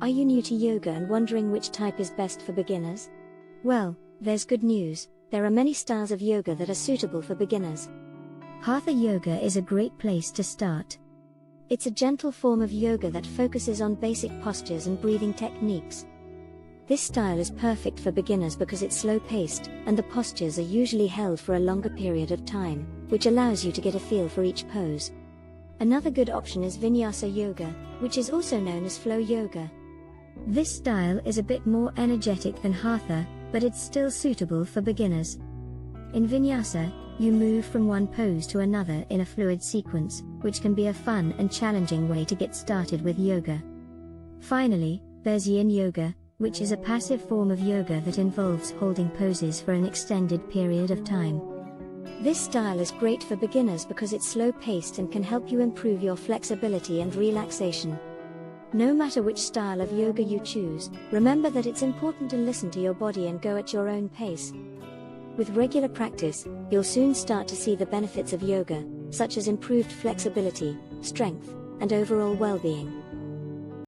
Are you new to yoga and wondering which type is best for beginners? Well, there's good news. There are many styles of yoga that are suitable for beginners. Hatha yoga is a great place to start. It's a gentle form of yoga that focuses on basic postures and breathing techniques. This style is perfect for beginners because it's slow-paced, and the postures are usually held for a longer period of time, which allows you to get a feel for each pose. Another good option is Vinyasa yoga, which is also known as flow yoga. This style is a bit more energetic than Hatha, but it's still suitable for beginners. In Vinyasa, you move from one pose to another in a fluid sequence, which can be a fun and challenging way to get started with yoga. Finally, there's Yin yoga, which is a passive form of yoga that involves holding poses for an extended period of time. This style is great for beginners because it's slow-paced and can help you improve your flexibility and relaxation. No matter which style of yoga you choose, remember that it's important to listen to your body and go at your own pace. With regular practice, you'll soon start to see the benefits of yoga, such as improved flexibility, strength, and overall well-being.